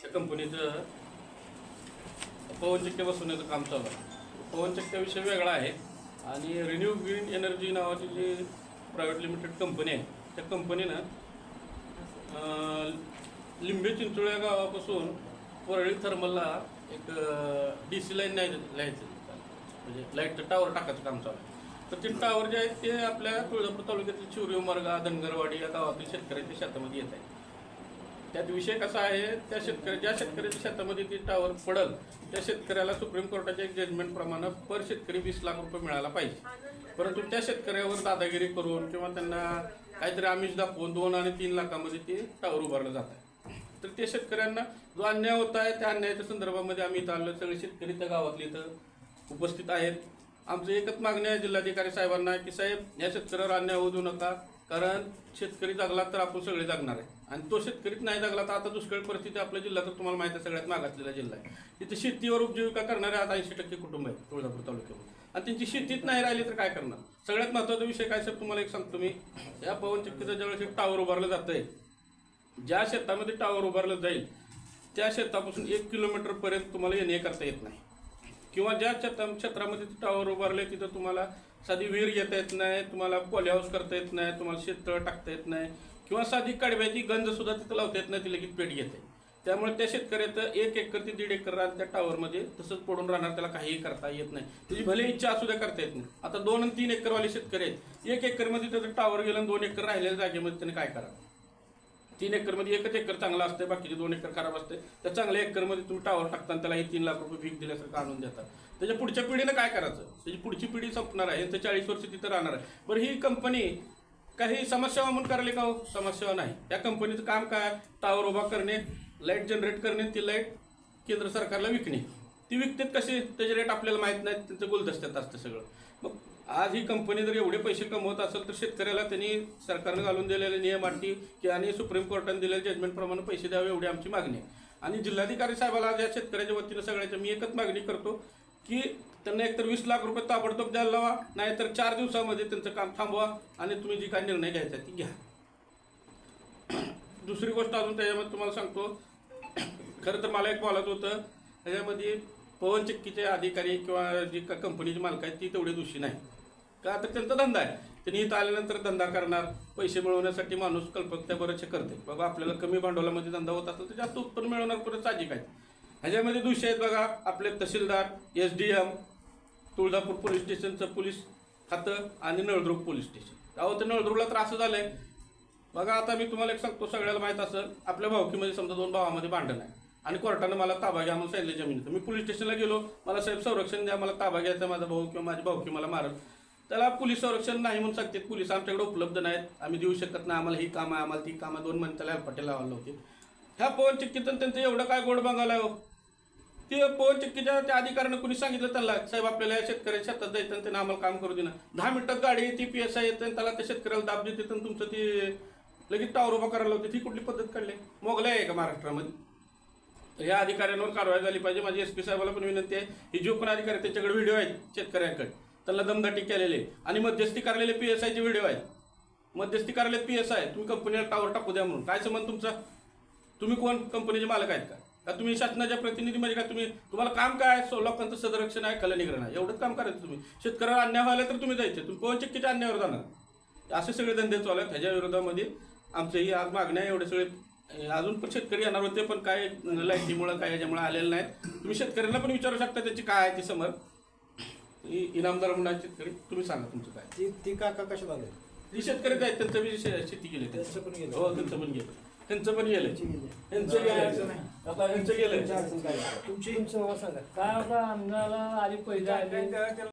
त्या कंपनीचं पवनचक्क्या बसवण्याचं काम चालू आहे। पवनचक्क्याविषयी वेगळा आहे आणि रिन्यू ग्रीन एनर्जी नावाची जी प्रायव्हेट लिमिटेड कंपनी आहे त्या कंपनीनं लिंबे चिंचोळ्या गावापासून परळी थर्मलला एक DC लाईन लायचं म्हणजे लाईटचं टावर टाकायचं काम चालू आहे। तर ते टावर जे आहेत ते आपल्या तुळजापूर तालुक्यातील चिवरी उमरगा धनगरवाडी या गावातील शेतकऱ्यांच्या शेतामध्ये येत आहे। त्यात विषय कसा आहे, त्या ज्या शेतकऱ्याच्या शेतामध्ये ती टावर पडल त्या शेतकऱ्याला सुप्रीम कोर्टाच्या एक जजमेंटप्रमाणे पर शेतकरी 20 लाख रुपये मिळायला पाहिजे। परंतु त्या शेतकऱ्यावर दादागिरी करून किंवा त्यांना काहीतरी आमिष दाखवून 2 आणि 3 लाखामध्ये ते टावर उभारलं जात आहे। तर त्या शेतकऱ्यांना जो अन्याय होत आहे त्या अन्यायाच्या संदर्भामध्ये आम्ही इथं आलो, सगळे शेतकरी त्या गावातले इथं उपस्थित आहेत। आमचं एकच मागणी आहे जिल्हाधिकारी साहेबांना की साहेब या शेतकऱ्यावर अन्याय होऊ देऊ नका, कारण शेतकरी जगला तर आपण सगळे जगणार आहे आणि तो शेतकरीच नाही जगला तर आता दुष्काळ परिस्थिती आपल्या जिल्हा तर तुम्हाला माहिती आहे सगळ्यात मागासलेला जिल्हा आहे। तिथे शेतीवर उपजीविका करणारे आता 80% कुटुंब आहेत तुळजापूर तालुक्यामध्ये आणि त्यांची शेतीत नाही राहिली तर काय करणार। सगळ्यात महत्त्वाचा विषय काय साहेब तुम्हाला एक सांगतो मी, या पवनचक्कीचं ज्यावेळेस एक टावर उभारलं जातं आहे, ज्या शेतामध्ये टावर उभारलं जाईल त्या शेतापासून 1 किलोमीटरपर्यंत तुम्हाला येणे करता येत नाही किंवा ज्या क्षेत्रामध्ये टावर उभारले तिथं तुम्हाला साधी विहीर घेता येत नाही, तुम्हाला पॉली हाऊस करता येत नाही, तुम्हाला शेततळ टाकता येत नाही किंवा साधी कडव्याची गंज सुद्धा तिथं लावता येत नाही, ती लगेच पेट घेते। त्यामुळे त्या शेतकऱ्याचं 1 एकर ते 1.5 एकर रान त्या टावरमध्ये तसंच पडून राहणार, त्याला काहीही करता येत नाही, त्याची भले इच्छा असू द्या करता येत नाही। आता 2 आणि 3 एकरवाले शेतकरी आहेत, 1 एकरमध्ये त्याचं टावर गेलं आणि 2 एकर राहिलेल्या जागेमध्ये त्याने काय करावं। 3 एकरमध्ये 1 एकर चांगला असते, बाकीचे 2 एकर खराब असते। त्या चांगल्या एकरमध्ये तुम्ही टावर टाकता आणि त्याला 3 लाख रुपये भीक दिल्यासारखं आणून देतात। त्याच्या पुढच्या पिढीनं काय करायचं, त्याची पुढची पिढी संपणार आहे, यांचं 40 वर्ष तिथं राहणार आहे। बरं ही कंपनी काही समाजसेवा म्हणून करायला का हो? समाजसेवा नाही। त्या कंपनीचं काम काय, टावर उभा करणे, लाईट जनरेट करणे, ती लाईट केंद्र सरकारला विकणे। ती विकतात कसे त्याचे रेट आपल्याला माहीत नाहीत, त्यांचं गुलदस्त्यात असतं सगळं। मग आज ही कंपनी जर एवढे पैसे कमवत असेल तर शेतकऱ्याला त्यांनी सरकारनं घालून दिलेले नियम अटी की आणि सुप्रीम कोर्टाने दिलेल्या जजमेंटप्रमाणे पैसे द्यावे एवढी आमची मागणी आहे। आणि जिल्हाधिकारी साहेबाला या शेतकऱ्याच्या वतीनं सगळ्याच्या मी एकच मागणी करतो की त्यांना एकतर 20 लाख रुपये ताबडतोब द्यायला लावा, नाहीतर 4 दिवसामध्ये त्यांचं काम थांबवा आणि तुम्ही जी काय निर्णय घ्यायचा ती घ्या। दुसरी गोष्ट अजून त्याच्यामध्ये तुम्हाला सांगतो, खरं तर मला एक बोलायचं होतं, त्याच्यामध्ये पवनचक्कीचे अधिकारी किंवा जी कंपनीची मालक आहेत ती तेवढे दोषी नाही का, तर त्यांचा धंदा आहे, त्यांनी इथं आल्यानंतर धंदा करणार, पैसे मिळवण्यासाठी माणूस कल्पकता बरेचसे करते। बाबा आपल्याला कमी भांडवलामध्ये धंदा होत असेल तर जास्त उत्पन्न मिळवणार परत साहजिक आहे। ह्याच्यामध्ये दोषी आहेत बघा आपले तहसीलदार, SDM, तुळजापूर पोलीस स्टेशनचं पोलीस खातं आणि नळदुर्ग पोलीस स्टेशन। अहो ते नळदुर्गला तर असं झालंय बघा, आता मी तुम्हाला एक सांगतो, सगळ्याला माहीत असेल आपल्या भावकीमध्ये समजा 2 भावामध्ये भांडण आहे आणि कोर्टानं मला ताबा घ्या म्हणून सांगितलं जमिनीचं। मी पोलीस स्टेशनला गेलो, मला साहेब संरक्षण द्या, मला ताबा घ्यायचा, माझा भाऊ किंवा माझी भावकी मला मारल, त्याला पोलीस संरक्षण नाही म्हणून सांगते, पोलीस आमच्याकडे उपलब्ध नाहीत, आम्ही देऊ शकत नाही, आम्हाला ही कामं आहे, आम्हाला ती कामं, 2 महिने त्याला हेलपाटे लावायला होते। ह्या पवनचक्कीतून त्यांचं एवढं काय गोड बंगाला हो, ते पवनचक्कीच्या त्या अधिकाऱ्यानं कुणी सांगितलं त्यांना साहेब आपल्याला या शेतकऱ्याच्या शेतात जायचं आणि त्यांना आम्हाला काम करू दे ना, 10 मिनिटात गाडी येते, PSI येतं आणि त्याला त्या शेतकऱ्याला दाब देते आणि तुमचं ते लगेच टावर उभा करायला होते। ती कुठली पद्धत काढली, मोगलाई आहे का महाराष्ट्रामध्ये? तर या अधिकाऱ्यांवर कारवाई झाली पाहिजे। माझी SP साहेबाला पण विनंती आहे, ही जो पण अधिकारी त्याच्याकडे व्हिडिओ आहेत शेतकऱ्यांकडे, त्यांना दमदाटी केलेले आणि मध्यस्थी करलेले PSIचे व्हिडिओ आहेत, मध्यस्थी करलेले PSI, तुम्ही कंपनीला टावर टाकू द्या म्हणून, काय संबंध तुमचा? तुम्ही कोण कंपनीचे मालक आहेत का तुम्ही शासनाच्या प्रतिनिधी म्हणजे काय? तुम्हाला काम काय आहे, लोकांचं सदरक्षण आहे, खलनिग्रहण आहे, एवढंच काम करायचं। तुम्ही शेतकऱ्याला अन्याय व्हायला तर तुम्ही जायचे, तुम्ही पवनचक्कीच्या अन्यायावर जाणार, असे सगळे धंदे चालू आहेत। ह्याच्या विरोधामध्ये आमचंही आज मागण्या एवढे सगळे अजून पण शेतकरी येणार होते पण काय लाईटीमुळे काय याच्यामुळे आलेलं नाहीत। तुम्ही शेतकऱ्यांना पण विचारू शकता त्याची काय आहे ती समर इनामदार म्हणून शेतकरी, तुम्ही सांगा तुमचं काय ती काका कशा झाले, जी शेतकरी आहेत त्यांचं बी शेती गेली, त्यांचं पण गेलं, हो त्यांचं पण गेलं, त्यांचं पण गेलं, त्यांचं गेलं, तुमची सांगा काय होता आमदाराला आधी पहिला